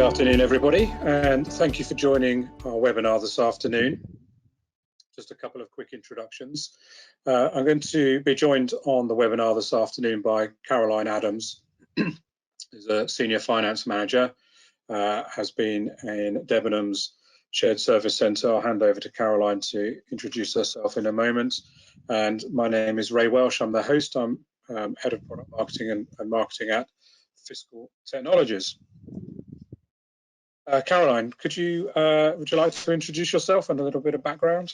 Good afternoon, everybody, and thank you for joining our webinar this afternoon. Just a couple of quick introductions. I'm going to be joined on the webinar this afternoon by Caroline Adams, who's a Senior Finance Manager, has been in Debenhams Shared Service Centre. I'll hand over to Caroline to introduce herself in a moment. And my name is Ray Welsh. I'm the host. I'm Head of Product Marketing and Marketing at FISCAL Technologies. Caroline, would you like to introduce yourself and a little bit of background?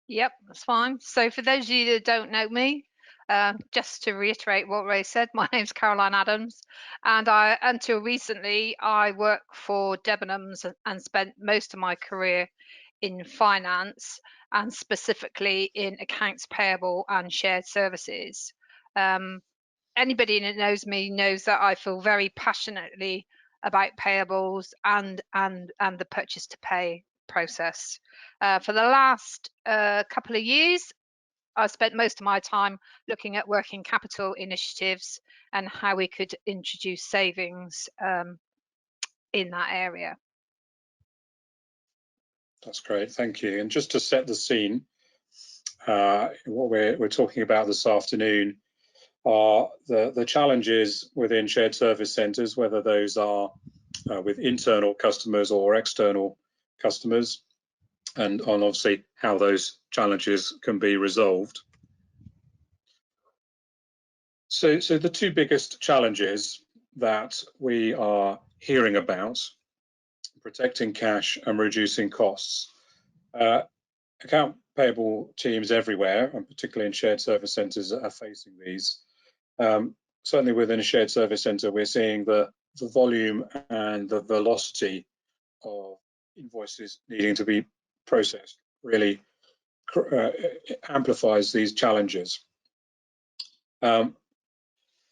Yep, that's fine. So for those of you that don't know me, just to reiterate what Ray said, my name's Caroline Adams, and until recently I worked for Debenhams and spent most of my career in finance and specifically in accounts payable and shared services. Anybody that knows me knows that I feel very passionately about payables and the purchase to pay process. For the last couple of years, I spent most of my time looking at working capital initiatives and how we could introduce savings in that area. That's great, thank you. And just to set the scene, what we're talking about this afternoon are the challenges within shared service centres, whether those are with internal customers or external customers, and on obviously how those challenges can be resolved. So the two biggest challenges that we are hearing about, protecting cash and reducing costs. Account payable teams everywhere, and particularly in shared service centres, are facing these. Certainly within a shared service centre, we're seeing the volume and the velocity of invoices needing to be processed really amplifies these challenges.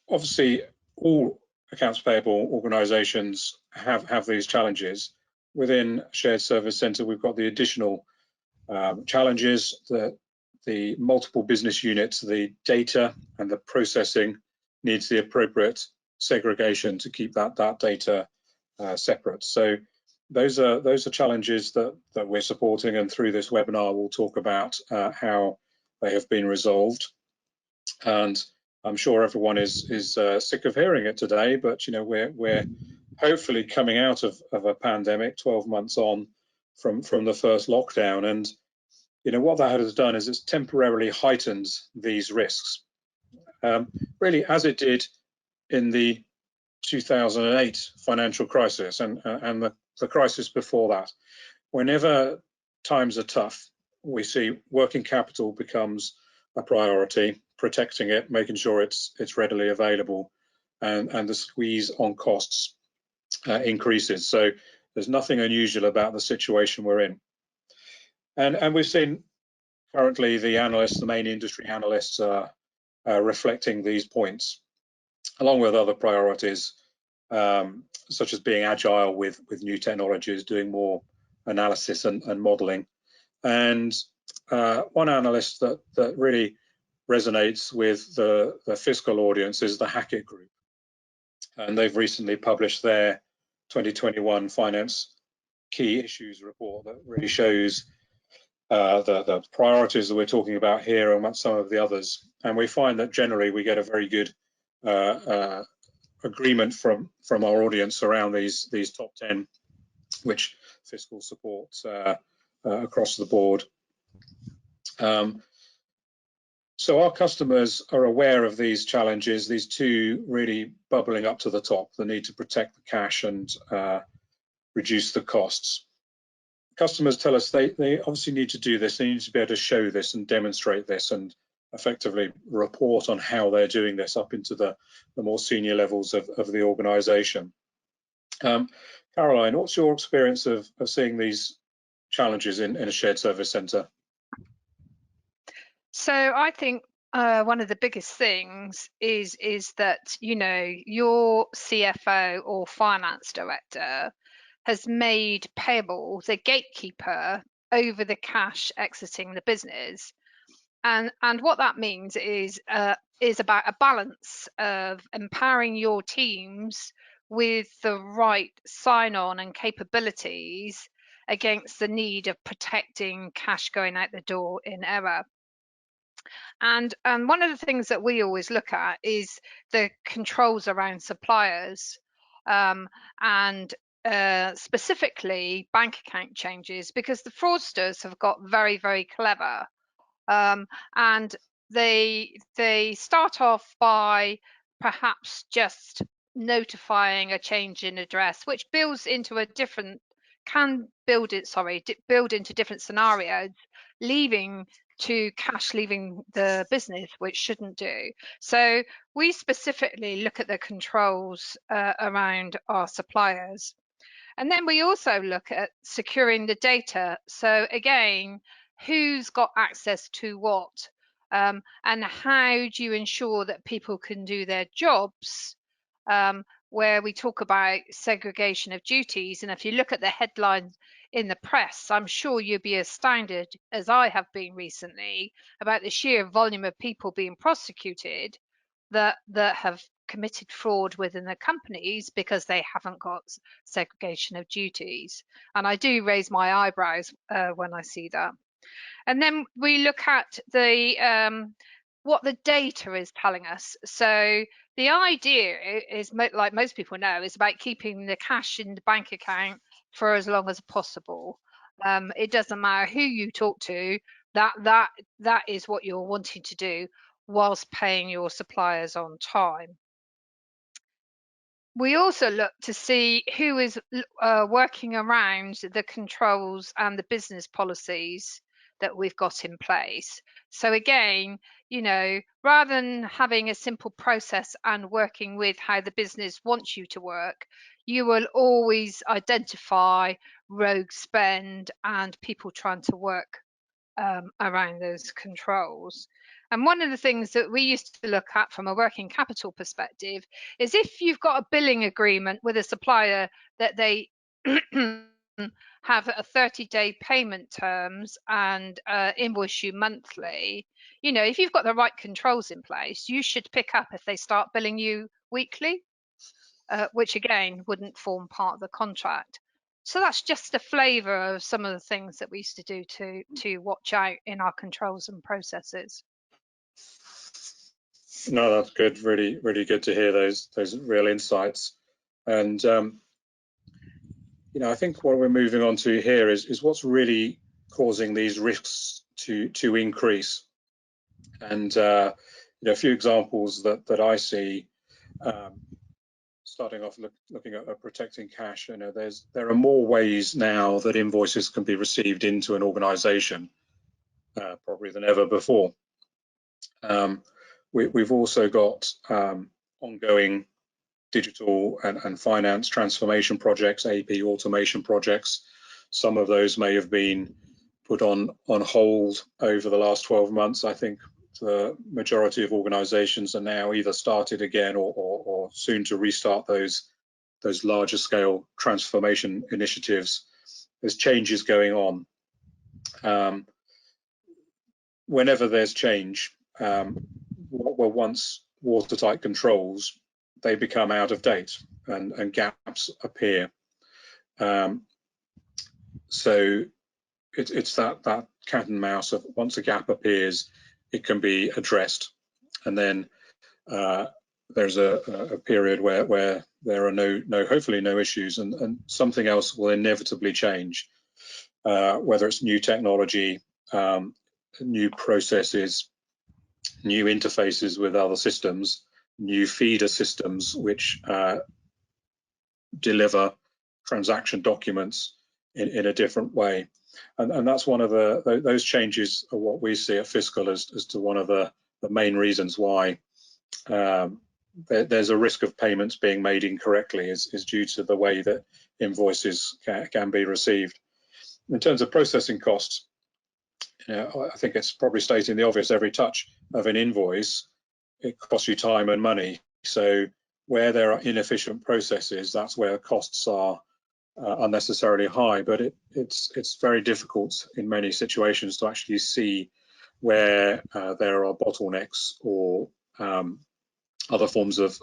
Obviously, all accounts payable organisations have these challenges. Within shared service centre, we've got the additional challenges that the multiple business units, the data and the processing needs the appropriate segregation to keep that data separate. So those are challenges that we're supporting, and through this webinar we'll talk about how they have been resolved. And I'm sure everyone is sick of hearing it today, but you know, we're hopefully coming out of a pandemic 12 months on from the first lockdown, and you know what that has done is it's temporarily heightened these risks, really as it did in the 2008 financial crisis and the crisis before that. Whenever times are tough, we see working capital becomes a priority, protecting it, making sure it's readily available, and the squeeze on costs increases. So there's nothing unusual about the situation we're in. And we've seen currently the analysts, the main industry analysts, are reflecting these points, along with other priorities, such as being agile with new technologies, doing more analysis and modeling. And one analyst that really resonates with the FISCAL audience is the Hackett Group. And they've recently published their 2021 Finance Key Issues report that really shows the priorities that we're talking about here and some of the others. And we find that generally we get a very good agreement from our audience around these top 10, which FISCAL supports across the board. So our customers are aware of these challenges, these two really bubbling up to the top, the need to protect the cash and reduce the costs. Customers tell us they obviously need to do this, they need to be able to show this and demonstrate this and effectively report on how they're doing this up into the more senior levels of the organisation. Caroline, what's your experience of seeing these challenges in a shared service centre? So I think one of the biggest things is that, you know, your CFO or finance director has made payables a gatekeeper over the cash exiting the business. And what that means is about a balance of empowering your teams with the right sign-on and capabilities against the need of protecting cash going out the door in error. And one of the things that we always look at is the controls around suppliers, and specifically bank account changes, because the fraudsters have got very, very clever, and they start off by perhaps just notifying a change in address, which builds into a different build into different scenarios, leaving to cash leaving the business, which shouldn't do. So we specifically look at the controls around our suppliers. And then we also look at securing the data. So again, who's got access to what, and how do you ensure that people can do their jobs, where we talk about segregation of duties. And if you look at the headlines in the press, I'm sure you'll be astounded, as I have been recently, about the sheer volume of people being prosecuted that have committed fraud within the companies because they haven't got segregation of duties. And I do raise my eyebrows when I see that. And then we look at the what the data is telling us. So the idea is, like most people know, is about keeping the cash in the bank account for as long as possible. It doesn't matter who you talk to, that is what you're wanting to do whilst paying your suppliers on time. We also look to see who is working around the controls and the business policies that we've got in place. So again, you know, rather than having a simple process and working with how the business wants you to work, you will always identify rogue spend and people trying to work around those controls. And one of the things that we used to look at from a working capital perspective is if you've got a billing agreement with a supplier that they have a 30-day payment terms and invoice you monthly, you know, if you've got the right controls in place, you should pick up if they start billing you weekly, which again wouldn't form part of the contract. So that's just a flavour of some of the things that we used to do to watch out in our controls and processes. No, that's good. Really, really good to hear those real insights. And you know, I think what we're moving on to here is what's really causing these risks to increase. And you know, a few examples that I see. Starting off looking at protecting cash, you know, there are more ways now that invoices can be received into an organization, probably than ever before. We've also got ongoing digital and finance transformation projects, AP automation projects. Some of those may have been put on hold over the last 12 months. I think the majority of organizations are now either started again or soon to restart those larger scale transformation initiatives. There's changes going on. Whenever there's change, what were once watertight controls, they become out of date and gaps appear. So it's that cat and mouse of once a gap appears, it can be addressed, and then there's a period where there are hopefully no issues, and something else will inevitably change, whether it's new technology, new processes, new interfaces with other systems, new feeder systems which deliver transaction documents in a different way. And that's one of those changes are what we see at FISCAL as to one of the main reasons why there's a risk of payments being made incorrectly is due to the way that invoices can be received. In terms of processing costs, you know, I think it's probably stating the obvious, every touch of an invoice, it costs you time and money. So where there are inefficient processes, that's where costs are unnecessarily high, but it's very difficult in many situations to actually see where there are bottlenecks or other forms of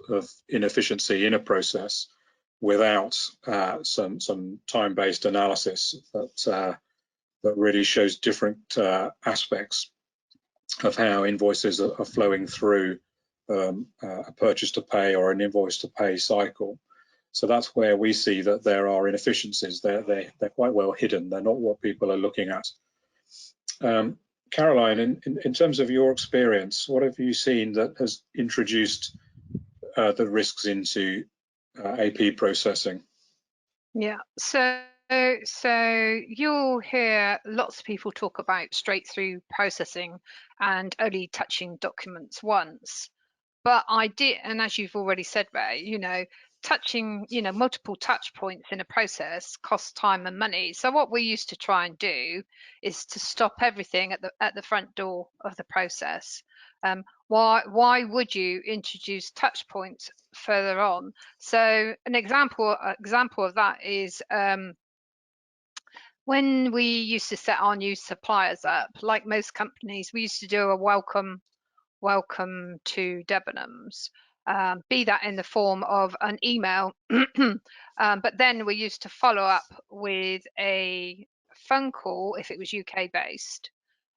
inefficiency in a process. without some time-based analysis that really shows different aspects of how invoices are flowing through a purchase to pay or an invoice to pay cycle. So that's where we see that there are inefficiencies. They're quite well hidden. They're not what people are looking at. Caroline, in terms of your experience, what have you seen that has introduced the risks into AP processing? Yeah, so you'll hear lots of people talk about straight through processing and only touching documents once. But I did, and as you've already said, Ray, touching, multiple touch points in a process costs time and money. So what we used to try and do is to stop everything at the front door of the process. Why would you introduce touch points further on? So an example of that is when we used to set our new suppliers up, like most companies, we used to do a welcome to Debenhams, be that in the form of an email, but then we used to follow up with a phone call if it was UK based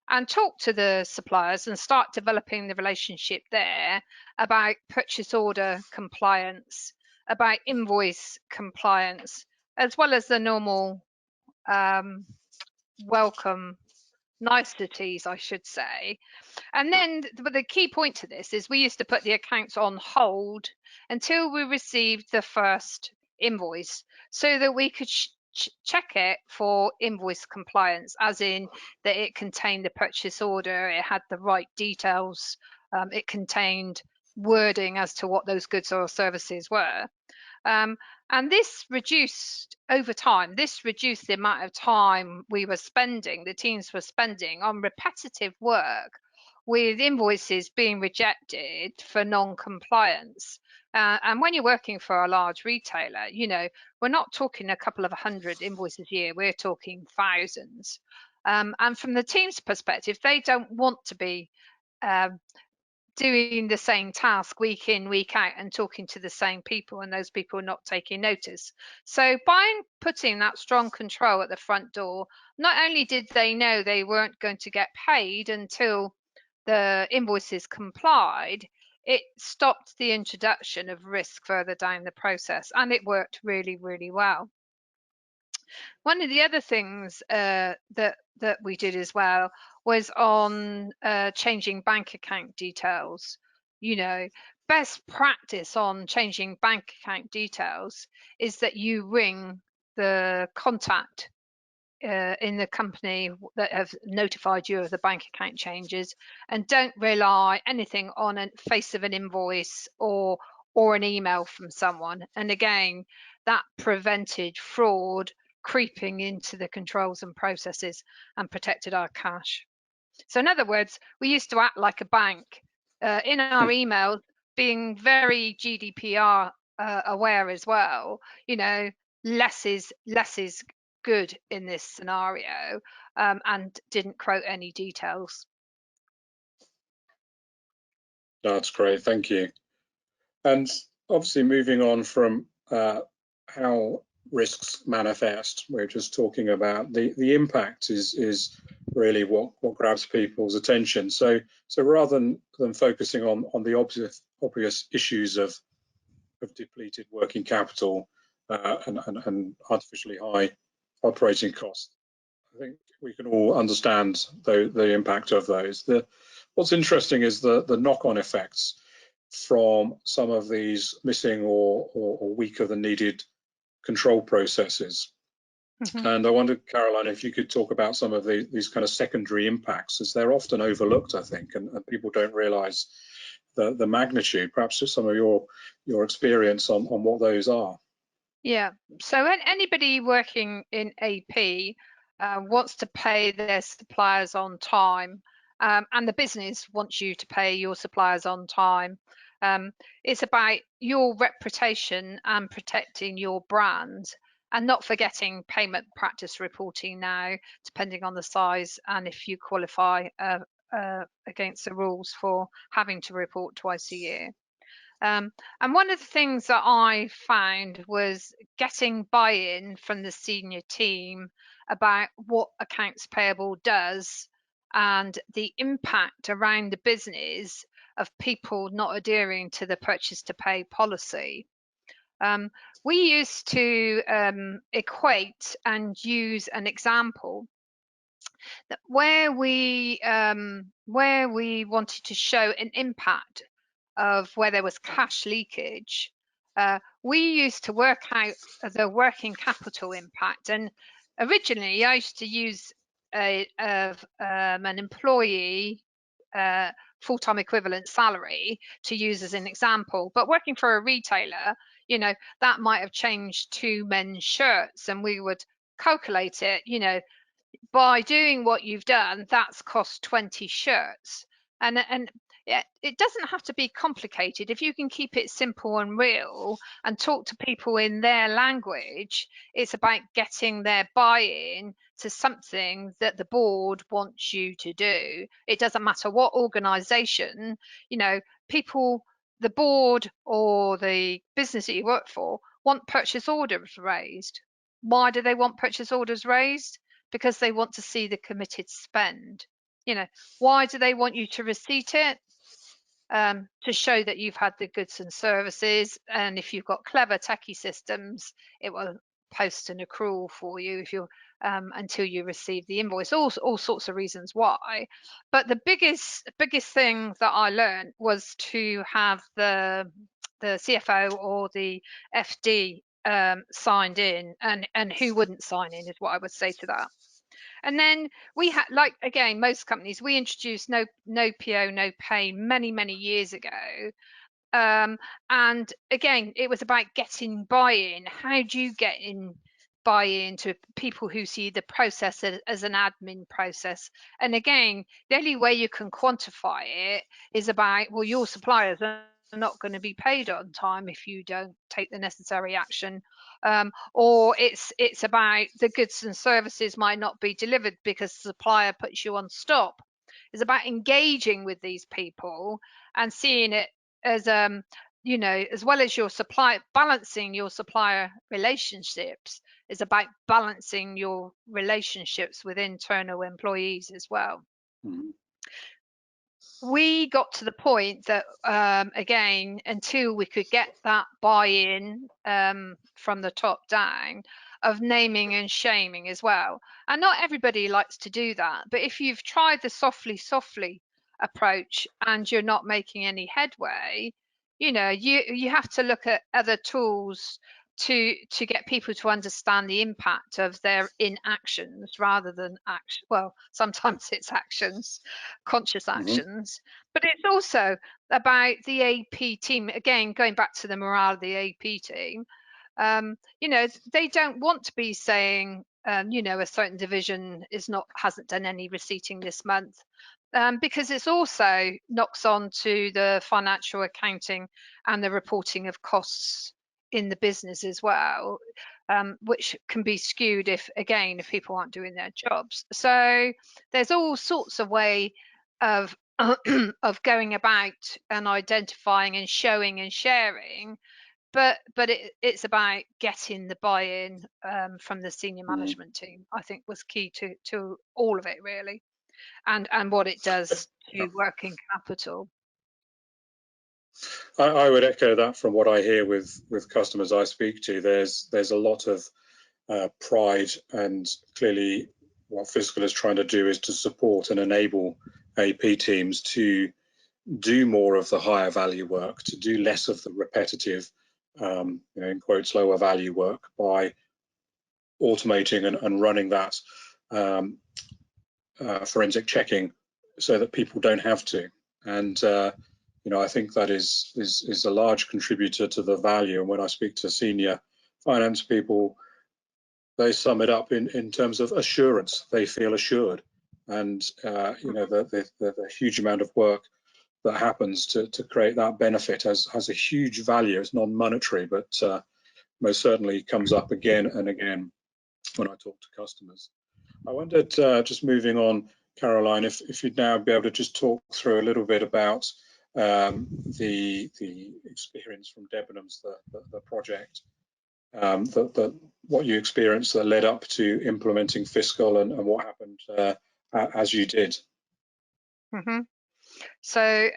and talk to the suppliers and start developing the relationship there about purchase order compliance, about invoice compliance, as well as the normal welcome niceties, I should say. And then, but the key point to this is we used to put the accounts on hold until we received the first invoice so that we could check it for invoice compliance, as in that it contained the purchase order, it had the right details, it contained wording as to what those goods or services were. And this reduced over time, this reduced the amount of time we were spending, the teams were spending on repetitive work with invoices being rejected for non-compliance. And when you're working for a large retailer, we're not talking a couple of 100 invoices a year, we're talking thousands. And from the team's perspective, they don't want to be doing the same task week in, week out and talking to the same people, and those people are not taking notice. So by putting that strong control at the front door, not only did they know they weren't going to get paid until the invoices complied, it stopped the introduction of risk further down the process, and it worked really, really well. One of the other things that we did as well was on changing bank account details. Best practice on changing bank account details is that you ring the contact in the company that have notified you of the bank account changes, and don't rely anything on a face of an invoice or an email from someone. And again, that prevented fraud creeping into the controls and processes and protected our cash. So in other words, we used to act like a bank in our emails, being very GDPR aware as well. Less is good in this scenario, and didn't quote any details. That's great, thank you. And obviously moving on from how risks manifest, we're just talking about the impact is really what grabs people's attention. So rather than focusing on the obvious issues of depleted working capital and artificially high operating costs, I think we can all understand the impact of those. What's interesting is the knock-on effects from some of these missing or weaker than needed control processes. Mm-hmm. And I wondered, Caroline, if you could talk about some of these kind of secondary impacts, as they're often overlooked, I think, and people don't realize the magnitude. Perhaps just some of your experience on what those are. Yeah, so anybody working in AP wants to pay their suppliers on time, and the business wants you to pay your suppliers on time. It's about your reputation and protecting your brand, and not forgetting payment practice reporting now, depending on the size and if you qualify against the rules for having to report twice a year. And one of the things that I found was getting buy-in from the senior team about what accounts payable does and the impact around the business of people not adhering to the purchase to pay policy. We used to equate and use an example that where we wanted to show an impact of where there was cash leakage, we used to work out the working capital impact. And originally, I used to use an employee full-time equivalent salary to use as an example. But working for a retailer, you know, that might have changed 2 men's shirts, and we would calculate it, you know, by doing what you've done, that's cost 20 shirts. And it doesn't have to be complicated. If you can keep it simple and real and talk to people in their language, it's about getting their buy-in to something that the board wants you to do. It doesn't matter what organization, you know, people, the board or the business that you work for want purchase orders raised. Why do they want purchase orders raised? Because they want to see the committed spend. You know, why do they want you to receipt it? To show that you've had the goods and services. And if you've got clever techie systems, it will post an accrual for you if you're until you receive the invoice. All sorts of reasons why. But the biggest thing that I learned was to have the CFO or the FD signed in, and who wouldn't sign in is what I would say to that. And then we had, like, again, most companies, we introduced no PO, no pay many years ago. And again, it was about getting buy-in. How do you get in buy-in to people who see the process as an admin process? And again, the only way you can quantify it is about, well, your suppliers are not going to be paid on time if you don't take the necessary action, or it's about the goods and services might not be delivered because the supplier puts you on stop. It's about engaging with these people and seeing it as you know, as well as your supply, balancing your supplier relationships is about balancing your relationships with internal employees as well. Mm-hmm. We got to the point that, again, until we could get that buy-in from the top down, of naming and shaming as well. And not everybody likes to do that. But if you've tried the softly approach and you're not making any headway, you know, you have to look at other tools to get people to understand the impact of their inactions rather than action. Well, sometimes it's actions, conscious actions, but it's also about the AP team. Again, going back to the morale of the AP team, you know, they don't want to be saying, you know, a certain division hasn't done any receipting this month, because it's also knocks on to the financial accounting and the reporting of costs in the business as well, which can be skewed if people aren't doing their jobs. So there's all sorts of way of of going about and identifying and showing and sharing, but it's about getting the buy-in from the senior management team. I think was key to all of it really, and what it does to working capital. I would echo that from what I hear with customers I speak to. There's a lot of pride, and clearly what FISCAL is trying to do is to support and enable AP teams to do more of the higher value work, to do less of the repetitive, you know, in quotes, lower value work by automating and running that forensic checking so that people don't have to. And you know, I think that is a large contributor to the value. And when I speak to senior finance people, they sum it up in terms of assurance. They feel assured, and you know, the huge amount of work that happens to create that benefit has a huge value. It's non-monetary, but most certainly comes up again and again when I talk to customers. I wondered, just moving on, Caroline, if you'd now be able to just talk through a little bit about the experience from Debenhams, the project, what you experienced that led up to implementing FISCAL, and what happened as you did. Mm-hmm. So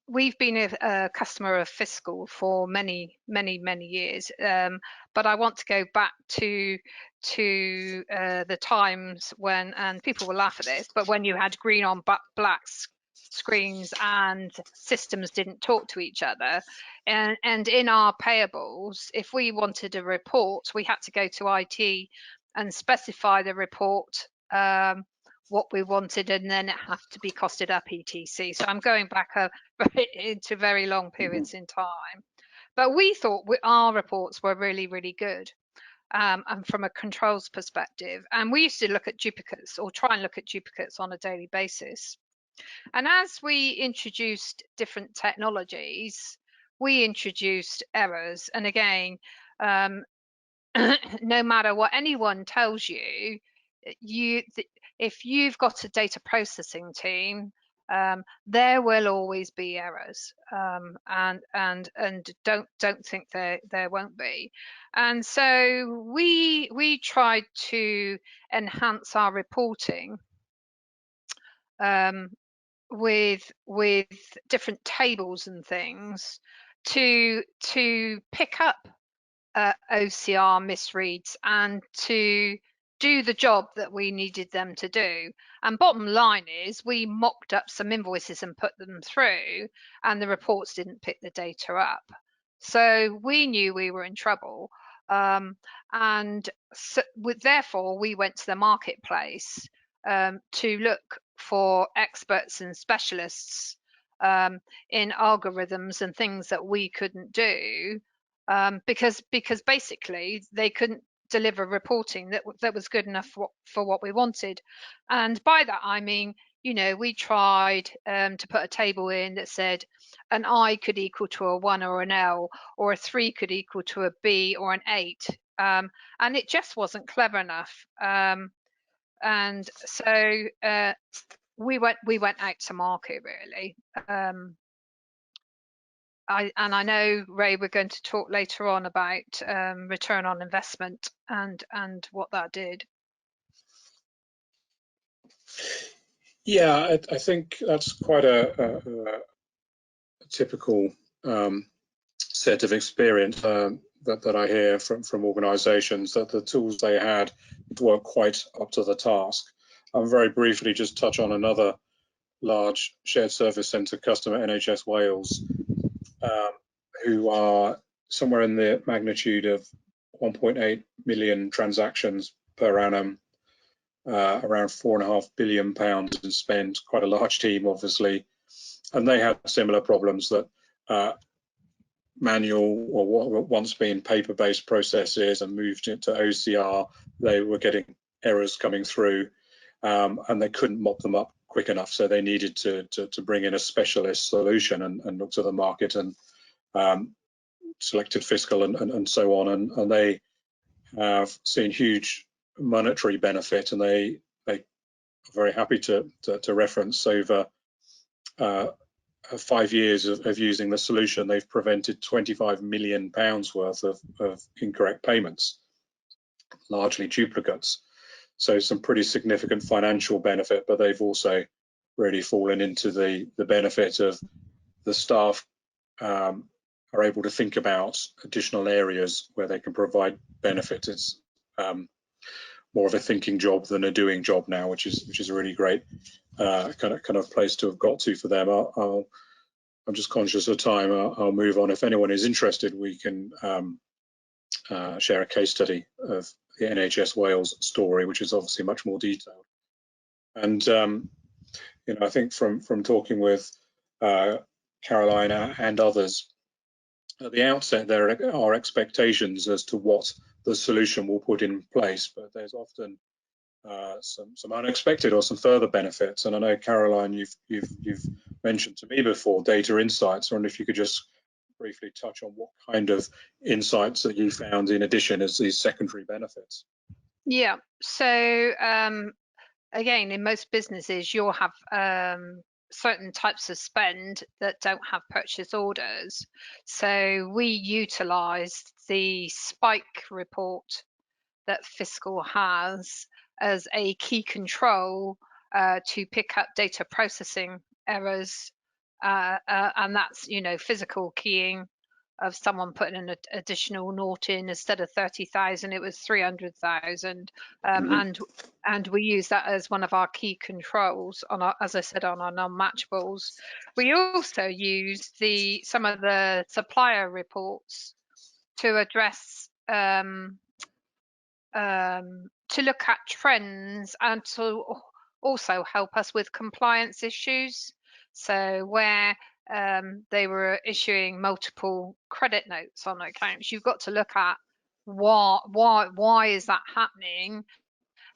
we've been a customer of FISCAL for many years, but I want to go back to the times when, and people will laugh at this, but when you had green on black screens and systems didn't talk to each other, and in our payables, if we wanted a report, we had to go to IT and specify the report, what we wanted, and then it had to be costed up etc. So I'm going back into very long periods in time, but we thought our reports were really good, and from a controls perspective, and we used to look at duplicates, or try and look at duplicates on a daily basis. And as we introduced different technologies, we introduced errors. And again, no matter what anyone tells you, if you've got a data processing team, there will always be errors, and don't think there won't be. And so we tried to enhance our reporting with different tables and things to pick up OCR misreads and to do the job that we needed them to do. And bottom line is, we mocked up some invoices and put them through, and the reports didn't pick the data up. So we knew we were in trouble, and so therefore we went to the marketplace to look for experts and specialists in algorithms and things that we couldn't do, because basically they couldn't deliver reporting that was good enough for what we wanted. And by that I mean, you know, we tried to put a table in that said an I could equal to a 1 or an L, or a 3 could equal to a B or an 8, and it just wasn't clever enough. And so we went out to market, really. I know, Ray, we're going to talk later on about return on investment and what that did. Yeah, I think that's quite a typical set of experience that I hear from organisations, that the tools they had weren't quite up to the task. I'll very briefly just touch on another large shared service centre customer, NHS Wales, who are somewhere in the magnitude of 1.8 million transactions per annum, around £4.5 billion in spend, quite a large team, obviously. And they had similar problems, that manual, or what were once been paper-based processes and moved into OCR, they were getting errors coming through, and they couldn't mop them up quick enough. So they needed to bring in a specialist solution and look to the market, and selected FISCAL and so on. And they have seen huge monetary benefit, and they are very happy to reference over 5 years of using the solution, they've prevented £25 million worth of incorrect payments, largely duplicates. So some pretty significant financial benefit, but they've also really fallen into the benefit of the staff are able to think about additional areas where they can provide benefit. It's more of a thinking job than a doing job now, which is a really great kind of place to have got to for them. I'm just conscious of time. I'll move on. If anyone is interested, we can share a case study of the NHS Wales story, which is obviously much more detailed. And you know, I think from talking with Carolina and others, at the outset there are expectations as to what the solution will put in place, but there's often some unexpected or some further benefits. And I know, Caroline, you've mentioned to me before data insights. I wonder if you could just briefly touch on what kind of insights that you found in addition as these secondary benefits. Yeah, so again, in most businesses you'll have certain types of spend that don't have purchase orders. So we utilised the spike report that FISCAL has as a key control to pick up data processing errors, and that's, you know, physical keying of someone putting an additional naught in. Instead of 30,000, it was 300,000, and we use that as one of our key controls on our, as I said, on our non-matchables. We also use some of the supplier reports to address to look at trends and to also help us with compliance issues. So where they were issuing multiple credit notes on accounts, you've got to look at why is that happening,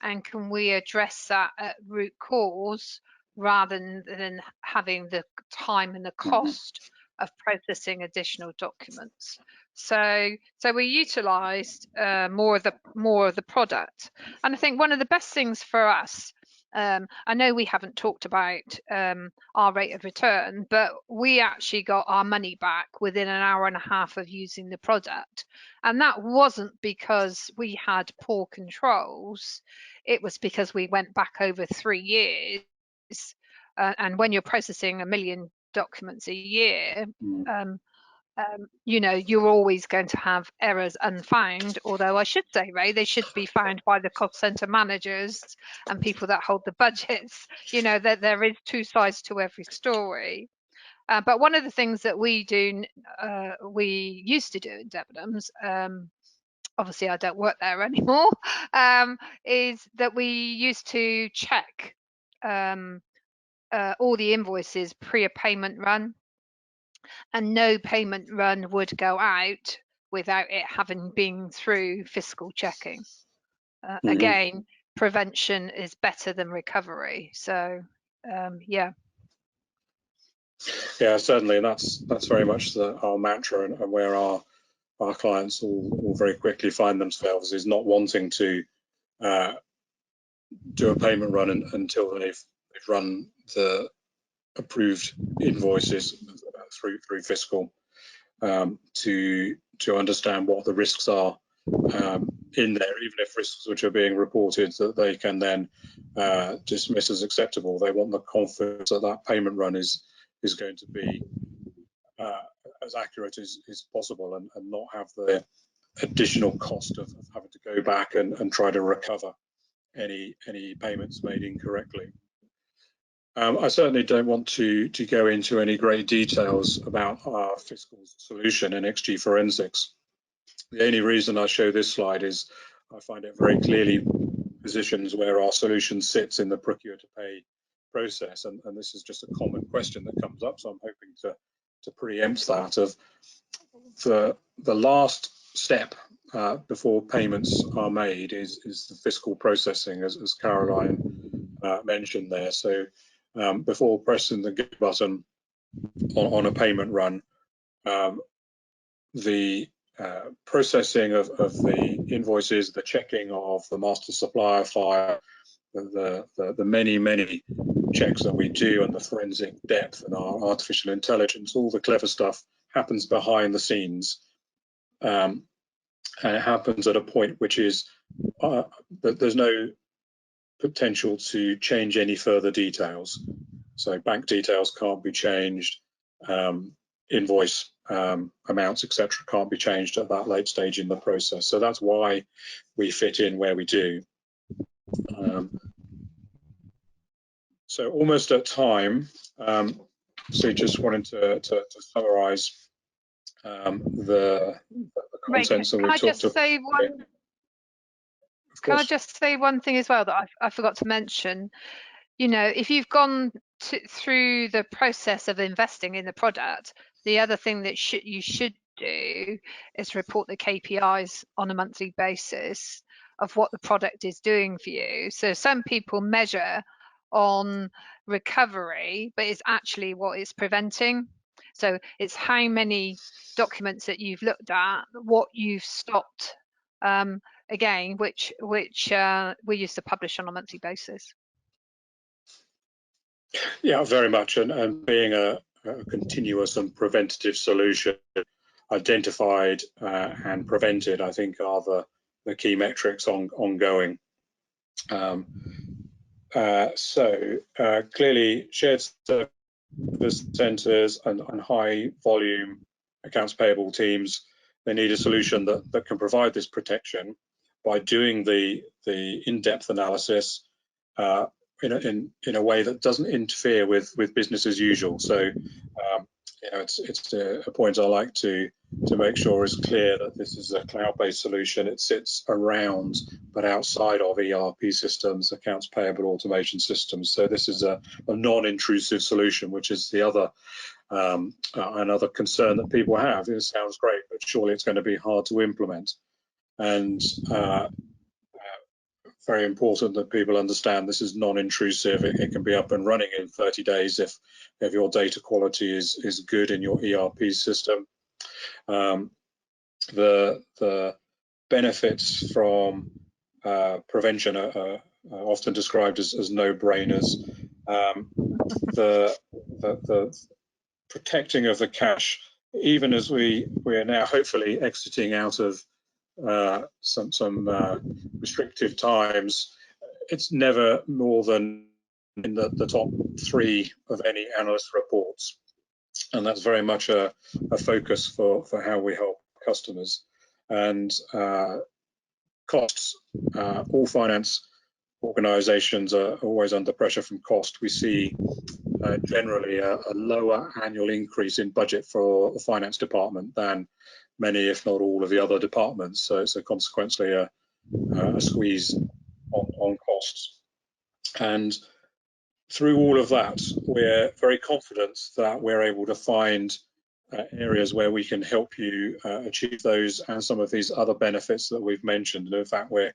and can we address that at root cause rather than having the time and the cost of processing additional documents. So we utilised more of the product, and I think one of the best things for us. I know we haven't talked about our rate of return, but we actually got our money back within an hour and a half of using the product. And that wasn't because we had poor controls. It was because we went back over 3 years. And when you're processing 1 million documents a year, you know, you're always going to have errors unfound. Although I should say, Ray, they should be found by the cost center managers and people that hold the budgets. You know, that there is two sides to every story. But one of the things that we used to do in Debenhams, obviously I don't work there anymore, is that we used to check all the invoices pre a payment run, and no payment run would go out without it having been through FISCAL checking. Again, prevention is better than recovery. So yeah. Yeah, certainly, and that's very much our mantra, and where our clients will very quickly find themselves is not wanting to do a payment run until they've run the approved invoices through FISCAL to understand what the risks are in there, even if risks which are being reported that they can then dismiss as acceptable. They want the confidence that that payment run is going to be as accurate as possible, and not have the additional cost of having to go back and try to recover any payments made incorrectly. I certainly don't want to go into any great details about our FISCAL solution in XG Forensics. The only reason I show this slide is I find it very clearly positions where our solution sits in the procure to pay process, and this is just a common question that comes up, so I'm hoping to preempt that. Of the last step before payments are made is the FISCAL processing, as Caroline mentioned there. So before pressing the go button on a payment run, the processing of the invoices, the checking of the master supplier file, the many checks that we do, and the forensic depth and our artificial intelligence, all the clever stuff happens behind the scenes, and it happens at a point which is that there's no potential to change any further details. So bank details can't be changed, invoice amounts, etc., can't be changed at that late stage in the process. So that's why we fit in where we do. So almost at time. So just wanted to summarise the contents that we talked about. Can I just say one thing as well that I forgot to mention? You know, if you've gone through the process of investing in the product, the other thing that you should do is report the KPIs on a monthly basis of what the product is doing for you. So some people measure on recovery, but it's actually what it's preventing. So it's how many documents that you've looked at, what you've stopped, again, which we used to publish on a monthly basis. Yeah, very much. And being a continuous and preventative solution, identified and prevented, I think, are the key metrics ongoing. Clearly, shared service centres and high volume accounts payable teams, they need a solution that can provide this protection by doing the in-depth analysis in a way that doesn't interfere with business as usual. So it's a point I like to make sure is clear that this is a cloud-based solution. It sits around but outside of ERP systems, accounts payable automation systems. So this is a non-intrusive solution, which is the other another concern that people have. It sounds great, but surely it's going to be hard to implement. And very important that people understand this is non-intrusive. It can be up and running in 30 days if your data quality is good in your ERP system. The benefits from prevention are often described as no-brainers. The protecting of the cash, even as we are now hopefully exiting out of some restrictive times, it's never more than in the top 3 of any analyst reports, and that's very much a focus for how we help customers. And costs, all finance organizations are always under pressure from cost. We see generally a lower annual increase in budget for the finance department than many, if not all, of the other departments. So consequently a squeeze on costs. And through all of that, we're very confident that we're able to find areas where we can help you achieve those and some of these other benefits that we've mentioned. And in fact, we're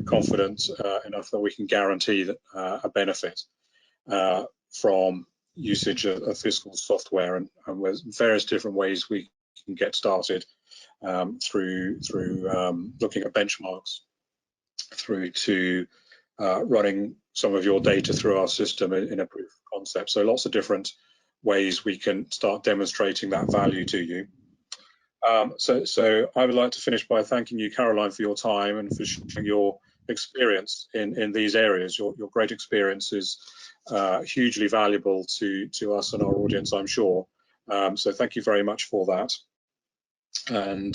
confident enough that we can guarantee that, a benefit from usage of FISCAL software, and there's various different ways we can get started, through looking at benchmarks, through to running some of your data through our system in a proof of concept. So lots of different ways we can start demonstrating that value to you. So I would like to finish by thanking you, Caroline, for your time and for sharing your experience in these areas. Your great experience is hugely valuable to us and our audience, I'm sure. So thank you very much for that. And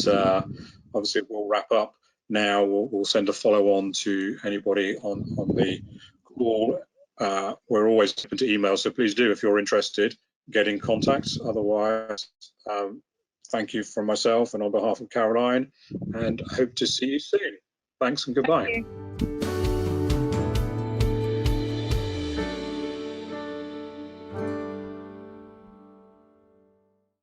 obviously we'll wrap up now. We'll send a follow-on to anybody on the call. We're always open to email, so please do, if you're interested, get in contact. Otherwise, thank you from myself and on behalf of Caroline, and hope to see you soon. Thanks and goodbye. Thank you.